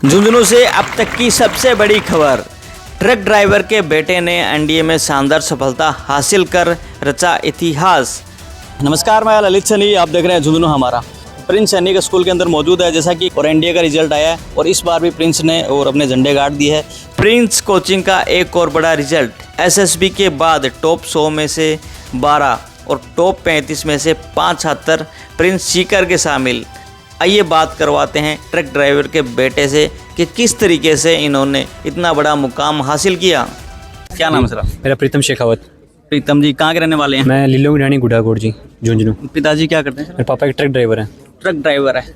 झुंझुनू से अब तक की सबसे बड़ी खबर। ट्रक ड्राइवर के बेटे ने एनडीए में शानदार सफलता हासिल कर रचा इतिहास। नमस्कार, मैं ललित सैनी, आप देख रहे हैं झुंझुनू हमारा। प्रिंस सैनिक स्कूल के अंदर मौजूद है, जैसा कि और एनडीए का रिजल्ट आया है और इस बार भी प्रिंस ने और अपने झंडे गाड़ दिए है। प्रिंस कोचिंग का एक और बड़ा रिजल्ट, एसएसबी के बाद टॉप 100 में से 12 और टॉप 35 में से 5 छात्र प्रिंस सीकर के शामिल। आइए बात करवाते हैं ट्रक ड्राइवर के बेटे से कि किस तरीके से इन्होंने इतना बड़ा मुकाम हासिल किया। क्या नाम है सर? मेरा प्रीतम शेखावत। प्रीतम जी कहाँ के रहने वाले हैं? मैं लीलों की रानी गुड़ाकोट जी, झुंझुनू। पिताजी क्या करते हैं? मेरे पापा एक ट्रक ड्राइवर हैं। ट्रक ड्राइवर है।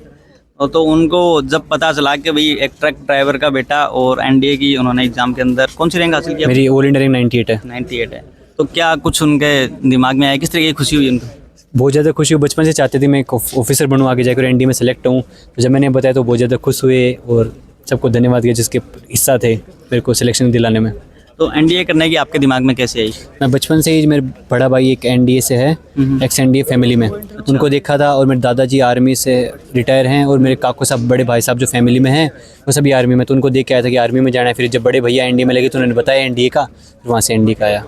और तो उनको जब पता चला कि भाई एक ट्रक ड्राइवर का बेटा और एनडीए की उन्होंने एग्जाम के अंदर कौन सी रैंक हासिल किया? मेरी ऑल इंडिया रैंक 98 है। 98 है। तो क्या कुछ उनके दिमाग में आया, किस तरीके की खुशी हुई उनको? बहुत ज़्यादा खुशी हुई। बचपन से चाहते थे मैं एक ऑफिसर बनूँ, आगे जाकर एनडीए में सेलेक्ट हूँ। तो जब मैंने बताया तो बहुत ज़्यादा खुश हुए और सबको धन्यवाद दिया जिसके हिस्सा थे मेरे को सिलेक्शन दिलाने में। तो एनडीए करने की आपके दिमाग में कैसे आई? मैं बचपन से ही, मेरे बड़ा भाई एक एनडीए से है, एक्स एनडीए फैमिली में। उनको देखा था और मेरे दादाजी आर्मी से रिटायर हैं और मेरे काकू साहब, बड़े भाई साहब जो फैमिली में हैं वो सभी आर्मी में। तो उनको देख के आया था कि आर्मी में जाना है। फिर जब बड़े भैया एनडीए में लगे तो उन्होंने बताया एनडीए का, फिर वहाँ से एनडीए का आया।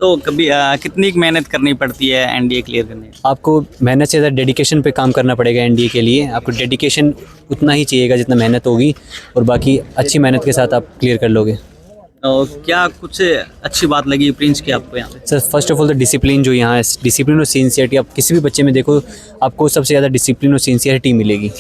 तो कभी कितनी मेहनत करनी पड़ती है एनडीए क्लियर करने? आपको मेहनत से ज़्यादा डेडिकेशन पे काम करना पड़ेगा एनडीए के लिए। आपको डेडिकेशन उतना ही चाहिएगा जितना मेहनत होगी, और बाकी अच्छी मेहनत के साथ आप क्लियर कर लोगे। तो क्या कुछ अच्छी बात लगी प्रिंस की आपको यहाँ पे? Sir first of all the discipline जो यहाँ है, डिसिप्लिन और सिंसियरिटी। आप किसी भी बच्चे में देखो, आपको सबसे ज़्यादा डिसिप्लिन और सिंसियरिटी मिलेगी।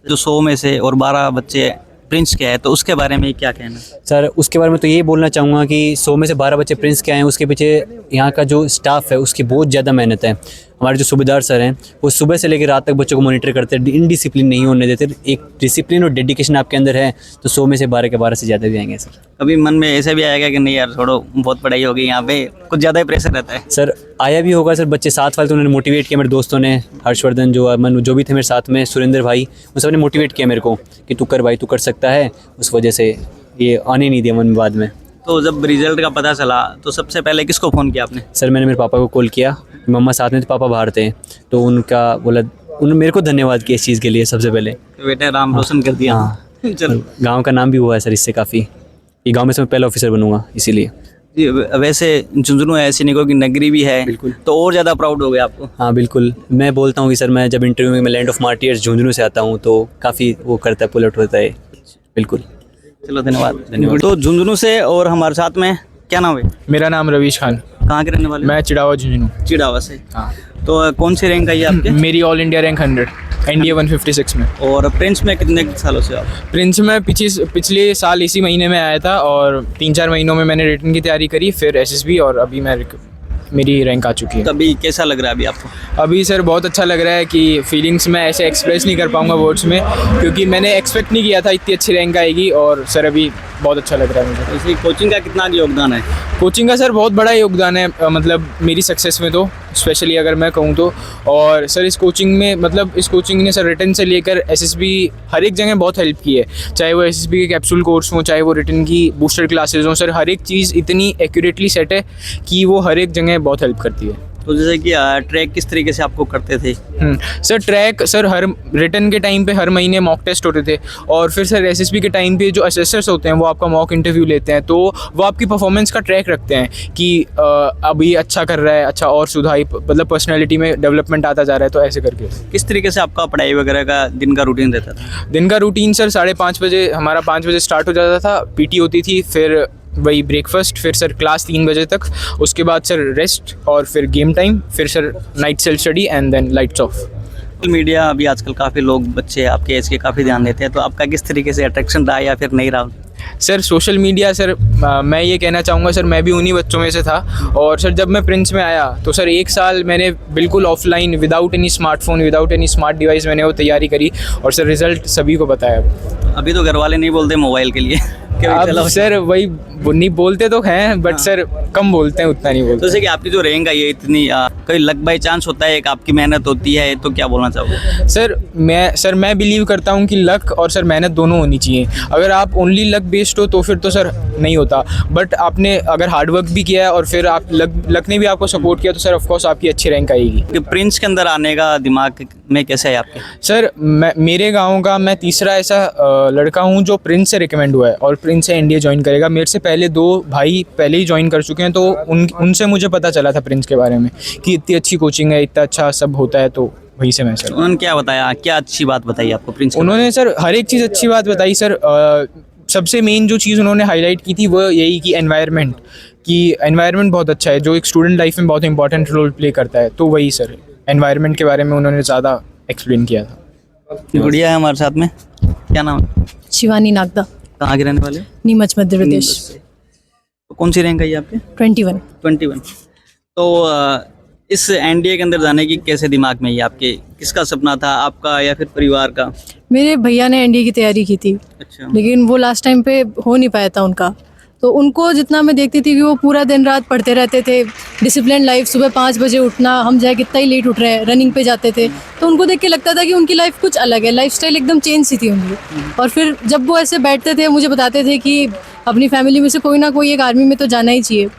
जो 100 में से और 12 बच्चे प्रिंस के हैं, तो उसके बारे में क्या कहना? सर उसके बारे में तो ये बोलना चाहूँगा कि 100 में से 12 बच्चे प्रिंस के आए हैं। उसके पीछे यहाँ का जो स्टाफ है उसकी बहुत ज़्यादा मेहनत है। हमारे जो सूबेदार सर हैं वो सुबह से लेकर रात तक बच्चों को मॉनिटर करते हैं, इनडिसिप्लिन नहीं होने देते। एक डिसिप्लिन और डेडिकेशन आपके अंदर है तो 100 में से 12 के 12 से ज़्यादा भी आएंगे। सर कभी मन में ऐसा भी आएगा कि नहीं यार छोड़ो, बहुत पढ़ाई होगी, यहाँ पे कुछ ज़्यादा ही प्रेशर रहता है? सर आया भी होगा। सर बच्चे साथ वाले तो उन्होंने मोटिवेट किया, मेरे दोस्तों ने, हर्षवर्धन जो अमन जो भी थे मेरे साथ में, सुरेंद्र भाई, उन सब ने मोटिवेट किया मेरे को कि तू कर भाई, तू कर सकता है। उस वजह से ये आने नहीं दिया मन में बाद में। तो जब रिजल्ट का पता चला तो सबसे पहले किसको फ़ोन किया आपने? सर मैंने मेरे पापा को कॉल किया, मम्मा साथ में थे, पापा बाहर थे, तो उनका बोला, उन्होंने मेरे को धन्यवाद किया इस चीज़ के लिए सबसे पहले। बेटे नाम रोशन कर दिया। हाँ चलो, गांव का नाम भी हुआ है सर इससे काफ़ी। ये गांव में से मैं पहला ऑफिसर बनूंगा इसीलिए। जी, वैसे झुंझुनू सैनिकों की नगरी भी है, बिल्कुल। तो और ज़्यादा प्राउड हो गया आपको? हाँ बिल्कुल। मैं बोलता हूँ कि सर मैं जब इंटरव्यू में मैं लैंड ऑफ मार्टियर्स झुंझुनू से आता हूँ तो काफ़ी वो करता है, पुलट होता है। बिल्कुल, चलो धन्यवाद। तो झुंझुनू से और हमारे साथ में क्या नाम है? मेरा नाम रवीश खान। कहाँ के रहने वाले? मैं चिड़ावा झुंझुनू। चिड़ावा से। हाँ। तो कौन सी रैंक आई आपके? मेरी ऑल इंडिया रैंक 100, एनडीए 156 में। और प्रिंस में कितने सालों से आप? प्रिंस में पिछले साल इसी महीने में आया था और 3-4 महीनों में मैंने रिटन की तैयारी करी, फिर एसएसबी, और अभी मेरी रैंक आ चुकी है। तभी कैसा लग रहा है अभी आपको? अभी सर बहुत अच्छा लग रहा है कि फीलिंग्स मैं ऐसे एक्सप्रेस नहीं कर पाऊंगा वर्ड्स में, क्योंकि मैंने एक्सपेक्ट नहीं किया था इतनी अच्छी रैंक आएगी। और सर अभी बहुत अच्छा लग रहा है मुझे। इसी कोचिंग का कितना योगदान है? कोचिंग का सर बहुत बड़ा योगदान है, मतलब मेरी सक्सेस में, तो स्पेशली अगर मैं कहूँ तो। और सर इस कोचिंग ने सर रिटन से लेकर एसएसबी हर एक जगह बहुत हेल्प की है। चाहे वो एसएसबी के कैप्सूल कोर्स हों, चाहे वो रिटन की बूस्टर क्लासेज हों, सर हर एक चीज़ इतनी एक्यूरेटली सेट है कि वो हर एक जगह बहुत हेल्प करती है। तो जैसे कि ट्रैक किस तरीके से आपको करते थे? सर ट्रैक, सर हर रिटन के टाइम पे हर महीने मॉक टेस्ट होते थे, और फिर सर एसएसबी के टाइम पे जो असेसर्स होते हैं वो आपका मॉक इंटरव्यू लेते हैं, तो वो आपकी परफॉर्मेंस का ट्रैक रखते हैं कि अभी अच्छा कर रहा है, अच्छा और सुधार, मतलब पर्सनैलिटी में डेवलपमेंट आता जा रहा है। तो ऐसे करके किस तरीके से आपका पढ़ाई वगैरह का दिन का रूटीन रहता था? दिन का रूटीन सर 5:30 बजे, हमारा 5 बजे स्टार्ट हो जाता था, पीटी होती थी, फिर वही ब्रेकफास्ट, फिर सर क्लास 3 बजे तक, उसके बाद सर रेस्ट, और फिर गेम टाइम, फिर sir night self study and then lights off. Social media अभी आजकल काफ़ी लोग, बच्चे आपके एज के काफ़ी ध्यान देते हैं, तो आपका किस तरीके से अट्रैक्शन रहा या फिर नहीं रहा? सर सोशल मीडिया, सर मैं ये कहना चाहूँगा सर, मैं भी उन्हीं बच्चों में से था। और सर जब मैं प्रिंस में आया तो सर 1 साल मैंने बिल्कुल offline, without any smartphone, without any smart device मैंने वो तैयारी करी, और सर रिजल्ट सभी को बताया। अभी तो घर वाले नहीं बोलते मोबाइल के लिए अब सर वही नहीं बोलते तो हैं, बट सर कम बोलते हैं, उतना नहीं तो बोलते। जैसे कि आपकी जो रैंक आई है इतनी कोई लक बाई चांस होता है, एक आपकी मेहनत होती है, तो क्या बोलना चाहोगे? सर मैं बिलीव करता हूँ कि लक और सर मेहनत दोनों होनी चाहिए। अगर आप ओनली लक बेस्ड हो तो फिर तो सर नहीं होता, बट आपने अगर हार्ड वर्क भी किया है और फिर आप लक ने भी आपको सपोर्ट किया तो सर ऑफकोर्स आपकी अच्छी रैंक आएगी। कि प्रिंस के अंदर आने का दिमाग में कैसे है आपके? सर मेरे गांव का मैं तीसरा ऐसा लड़का हूं जो प्रिंस से रिकमेंड हुआ है और प्रिंस से एनडीए ज्वाइन करेगा। मेरे से पहले 2 भाई पहले ही ज्वाइन कर चुके हैं, तो उनसे मुझे पता चला था प्रिंस के बारे में कि इतनी अच्छी कोचिंग है, इतना अच्छा सब होता है, तो वहीं से मैं सर। उन्होंने क्या बताया, क्या अच्छी बात बताई आपको प्रिंस के उन्होंने सर हर एक चीज़ अच्छी बात बताई सर। सबसे मेन जो चीज़ उन्होंने हाईलाइट की थी वो यही कि एनवायरनमेंट बहुत अच्छा है, जो एक स्टूडेंट लाइफ में बहुत इंपॉर्टेंट रोल प्ले करता है। तो वही सर एनवायरनमेंट के बारे में उन्होंने ज़्यादा एक्सप्लेन किया था। बारे? गुड़िया है हमारे साथ में, क्या नाम है? शिवानी नागदा, कहाँ के रहने वाले हो? नीमच मध्य प्रदेश। तो कौन सी रैंक आई आपके? 21। 21। तो इस एनडीए के अंदर जाने की कैसे दिमाग में ही आपके, किसका सपना था, आपका या फिर परिवार का? मेरे भैया ने एनडीए की तैयारी की थी, अच्छा। लेकिन वो लास्ट टाइम पे हो नहीं पाया था उनका। तो उनको जितना मैं देखती थी कि वो पूरा दिन रात पढ़ते रहते थे, डिसिप्लिन लाइफ, सुबह 5 बजे उठना, हम चाहे कितना ही लेट उठ रहे हैं, रनिंग पे जाते थे। तो उनको देख के लगता था कि उनकी लाइफ कुछ अलग है, लाइफस्टाइल एकदम चेंज सी थी उनकी। और फिर जब वो ऐसे बैठते थे मुझे बताते थे कि अपनी फैमिली में से कोई ना कोई एक आर्मी में तो जाना ही चाहिए।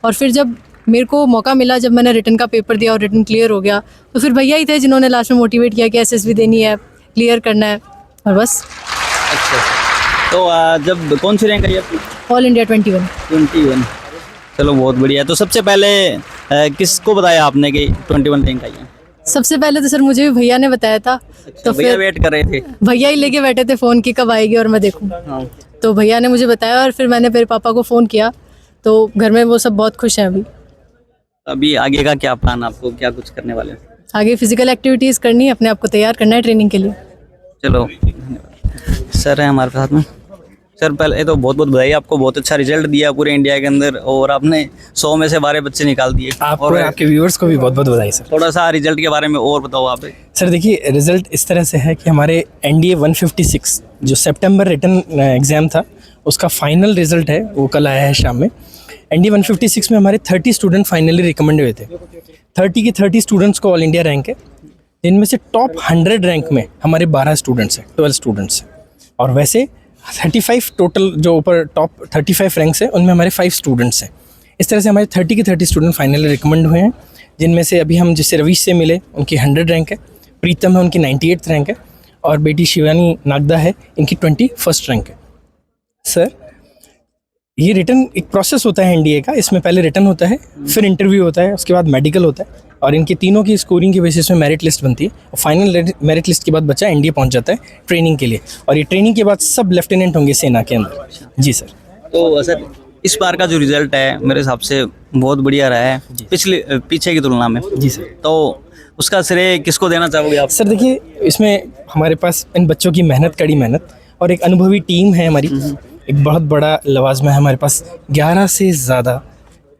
और फिर जब मेरे को मौका मिला, जब मैंने रिटन का पेपर दिया और रिटन क्लियर हो गया, तो फिर भैया ही थे जिन्होंने लास्ट में मोटिवेट किया कि एसएसबी देनी है, क्लियर करना है, और बस। अच्छा। तो जब कौन सी रैंक आई आपकी? All India 21। 21। चलो बहुत बढ़िया। तो सबसे पहले किसको बताया आपने कि 21 रैंक आई है? सबसे पहले तो सर मुझे भी भैया ने बताया था। तो भैया फिर वेट कर रहे थे? भैया ही लेके बैठे थे फ़ोन की कब आएगी और मैं देखूँ। हाँ। तो भैया ने मुझे बताया और फिर मैंने मेरे पापा को फ़ोन किया, तो घर में वो सब बहुत खुश हैं अभी। अभी आगे का क्या प्लान, आपको क्या कुछ करने वाले हो? आगे फिजिकल एक्टिविटीज़ करनी है, अपने आप को तैयार करना है ट्रेनिंग के लिए। चलो धन्यवाद। सर है हमारे साथ में। सर पहले तो बहुत बहुत बधाई, आपको बहुत अच्छा रिजल्ट दिया पूरे इंडिया के अंदर, और आपने 100 में से 12 बच्चे निकाल दिए। आपको और और आपके व्यूअर्स को भी बहुत बहुत बधाई सर। थोड़ा सा रिजल्ट के बारे में और बताओ आप। सर देखिए, रिजल्ट इस तरह से है कि हमारे एनडीए 156 जो सितंबर रिटन एग्ज़ाम था उसका फाइनल रिजल्ट है, वो कल आया है शाम में। एनडीए 156 में हमारे 30 स्टूडेंट फाइनली रिकमेंड हुए थे। 30 के 30 स्टूडेंट्स को ऑल इंडिया रैंक है, जिनमें से टॉप 100 रैंक में हमारे 12 स्टूडेंट्स हैं, 12 स्टूडेंट्स हैं। और वैसे 35 टोटल जो ऊपर टॉप 35 रैंक्स हैं उनमें हमारे 5 स्टूडेंट्स हैं। इस तरह से हमारे 30 के 30 स्टूडेंट फाइनली रिकमेंड हुए हैं, जिनमें से अभी हम जिससे रवीश से मिले उनकी 100 रैंक है, प्रीतम है उनकी 98th रैंक है, और बेटी शिवानी नागदा है इनकी 21st रैंक है। सर ये रिटन एक प्रोसेस होता है एनडीए का, इसमें पहले रिटन होता है, फिर इंटरव्यू होता है, उसके बाद मेडिकल होता है, और इनकी तीनों की स्कोरिंग के बेसिस में मेरिट लिस्ट बनती है, और फाइनल मेरिट लिस्ट के बाद बच्चा एनडीए पहुंच जाता है ट्रेनिंग के लिए, और ये ट्रेनिंग के बाद सब लेफ्टिनेंट होंगे सेना के अंदर। जी सर। तो सर इस बार का जो रिजल्ट है मेरे हिसाब से बहुत बढ़िया रहा है पीछे की तुलना में। जी सर। तो उसका श्रेय किसको देना चाहोगे आप? सर देखिए, इसमें हमारे पास इन बच्चों की मेहनत, कड़ी मेहनत, और एक अनुभवी टीम है हमारी। एक बहुत बड़ा लवाजमा है हमारे पास, 11 से ज़्यादा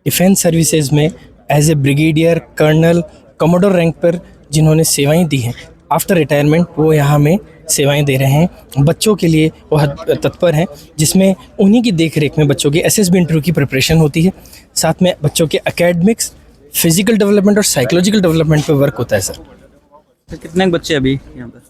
डिफेंस सर्विसेज में as a brigadier, colonel, commodore rank पर जिन्होंने सेवाएं दी हैं, आफ्टर रिटायरमेंट वो यहाँ में सेवाएं दे रहे हैं बच्चों के लिए, वो तत्पर हैं, जिसमें उन्हीं की देख रेख में बच्चों की एसएसबी इंटरव्यू की प्रिपरेशन होती है, साथ में बच्चों के एकेडमिक्स, फिजिकल डेवलपमेंट और साइकोलॉजिकल डेवलपमेंट पर वर्क होता है सर। तो कितने बच्चे अभी यहाँ पर?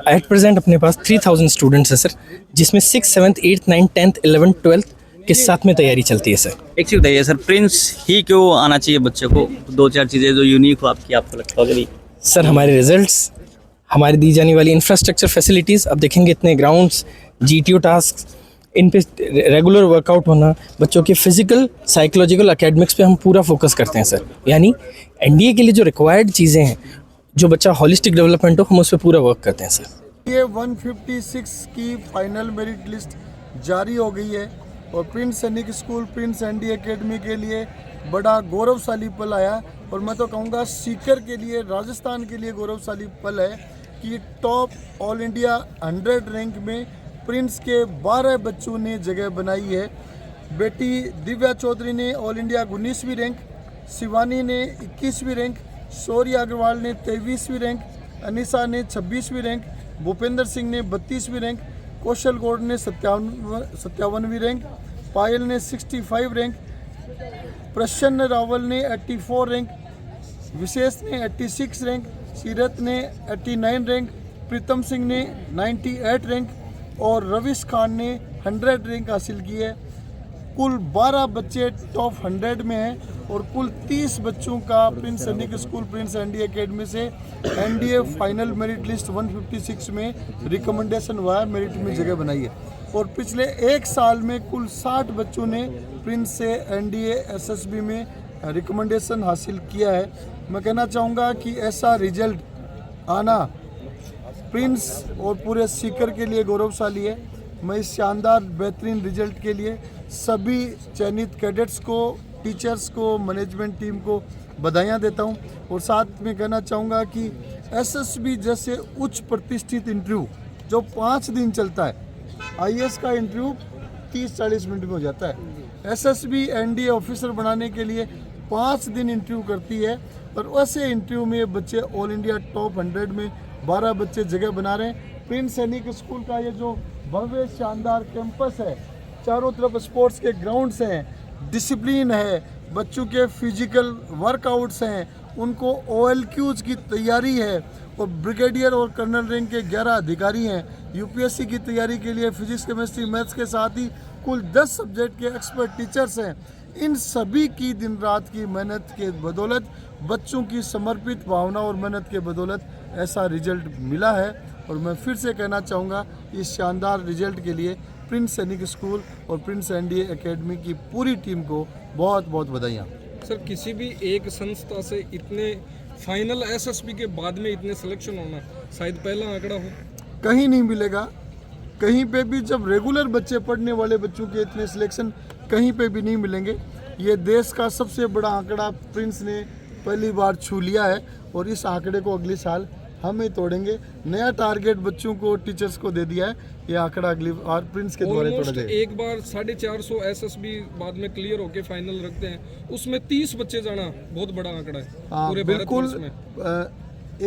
एट प्रेजेंट अपने पास 3000 स्टूडेंट्स हैं सर, जिसमें 6th, 7th, 8th, 9th, 10th, 11th, 12th के साथ में तैयारी चलती है सर। एक चीज़ बताइए सर, प्रिंस ही क्यों आना चाहिए बच्चे को? 2-4 चीज़ें जो यूनिक हो आपकी, आपको लगता हो कि सर हमारे रिजल्ट्स, हमारी दी जाने वाली इंफ्रास्ट्रक्चर फैसिलिटीज़, अब देखेंगे इतने ग्राउंड्स, जीटीओ टास्क, इन पे रेगुलर वर्कआउट होना, बच्चों के फिजिकल, साइकोलॉजिकल, एकेडमिक्स पे हम पूरा फोकस करते हैं सर। यानी एनडीए के लिए जो रिक्वायर्ड चीज़ें हैं, जो बच्चा हॉलिस्टिक डेवलपमेंट हो, हम उस पर पूरा वर्क करते हैं सर। ये 156 की फाइनल मेरिट लिस्ट जारी हो गई है, और प्रिंस सैनिक स्कूल, प्रिंस एनडी एकेडमी के लिए बड़ा गौरवशाली पल आया, और मैं तो कहूँगा सीकर के लिए, राजस्थान के लिए गौरवशाली पल है कि टॉप ऑल इंडिया 100 रैंक में प्रिंस के 12 बच्चों ने जगह बनाई है। बेटी दिव्या चौधरी ने ऑल इंडिया 19वीं रैंक, शिवानी ने 21वीं रैंक, शौर्य अग्रवाल ने 23वीं रैंक, अनिशा ने 26वीं रैंक, भूपेंद्र सिंह ने 32वीं रैंक, कौशल गौड़ ने 57वीं रैंक, पायल ने 65 रैंक, प्रसन्न रावल ने 84 रैंक, विशेष ने 86 रैंक, सीरत ने 89 रैंक, प्रीतम सिंह ने 98 रैंक और रविश खान ने 100 रैंक हासिल की है। कुल 12 बच्चे टॉप 100 में हैं और कुल 30 बच्चों का प्रिंस सैनिक स्कूल प्रिंस एनडीए एकेडमी से एनडीए फाइनल मेरिट लिस्ट 156 में रिकमेंडेशन हुआ है, मेरिट में जगह बनाई है। और पिछले एक साल में कुल 60 बच्चों ने प्रिंस से एनडीए एसएसबी में रिकमेंडेशन हासिल किया है। मैं कहना चाहूँगा कि ऐसा रिजल्ट आना प्रिंस और पूरे सीकर के लिए गौरवशाली है। मैं इस शानदार बेहतरीन रिजल्ट के लिए सभी चयनित कैडेट्स को, टीचर्स को, मैनेजमेंट टीम को बधाइयाँ देता हूँ और साथ में कहना चाहूँगा कि एसएसबी जैसे उच्च प्रतिष्ठित इंटरव्यू जो 5 दिन चलता है, आईएएस का इंटरव्यू 30-40 मिनट में हो जाता है। एसएसबी एनडीए ऑफिसर बनाने के लिए 5 दिन इंटरव्यू करती है और वैसे इंटरव्यू में बच्चे ऑल इंडिया टॉप 100 में 12 बच्चे जगह बना रहे हैं। प्रिंस सैनिक स्कूल का ये जो भव्य शानदार कैंपस है, चारों तरफ स्पोर्ट्स के ग्राउंड्स हैं, डिसिप्लिन है, बच्चों के फिजिकल वर्कआउट्स हैं, उनको OLQs की तैयारी है और ब्रिगेडियर और कर्नल रैंक के 11 अधिकारी हैं। यूपीएससी की तैयारी के लिए फिजिक्स, केमिस्ट्री, मैथ्स के साथ ही कुल 10 सब्जेक्ट के एक्सपर्ट टीचर्स हैं। इन सभी की दिन रात की मेहनत के बदौलत, बच्चों की समर्पित भावना और मेहनत के बदौलत ऐसा रिजल्ट मिला है। और मैं फिर से कहना चाहूँगा इस शानदार रिजल्ट के लिए प्रिंस सैनिक स्कूल और प्रिंस एनडीए एकेडमी की पूरी टीम को बहुत बहुत बधाइयाँ। सर, किसी भी एक संस्था से इतने फाइनल एसएसबी के बाद में इतने सिलेक्शन होना शायद पहला आंकड़ा हो, कहीं नहीं मिलेगा। कहीं पे भी जब रेगुलर बच्चे पढ़ने वाले बच्चों के इतने सिलेक्शन कहीं पे भी नहीं मिलेंगे। ये देश का सबसे बड़ा आंकड़ा प्रिंस ने पहली बार छू लिया है और इस आंकड़े को अगले साल हम ही तोड़ेंगे। नया टारगेट बच्चों को, टीचर्स को दे दिया है। ये आंकड़ा अगली बार प्रिंस के द्वारा तोड़ा जाएगा। एक बार 450 एसएसबी बाद में क्लियर होके फाइनल रखते हैं, उसमें 30 बच्चे जाना बहुत बड़ा आंकड़ा है पूरे बिल्कुल। में।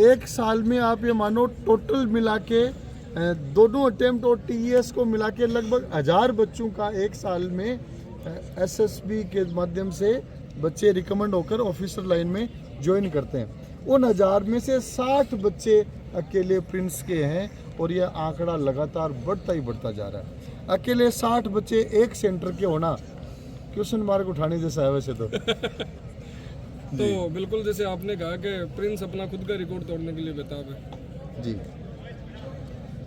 एक साल में आप ये मानो टोटल मिला के दोनों अटेम्प्ट और टीईएस को मिला के लगभग 1000 बच्चों का एक साल में एसएसबी के माध्यम से बच्चे रिकमेंड होकर ऑफिसर लाइन में ज्वाइन करते हैं। उन 1000 में से 60 बच्चे अकेले प्रिंस के हैं और यह आंकड़ा लगातार बढ़ता ही बढ़ता जा रहा है। अकेले 60 बच्चे एक सेंटर के होना क्वेश्चन मार्क उठाने जैसा है वैसे तो। तो बिल्कुल जैसे आपने कहा कि प्रिंस अपना खुद का रिकॉर्ड तोड़ने के लिए बेताब है। जी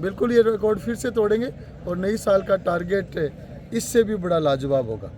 बिल्कुल, ये रिकॉर्ड फिर से तोड़ेंगे और नई साल का टारगेट इससे भी बड़ा लाजवाब होगा।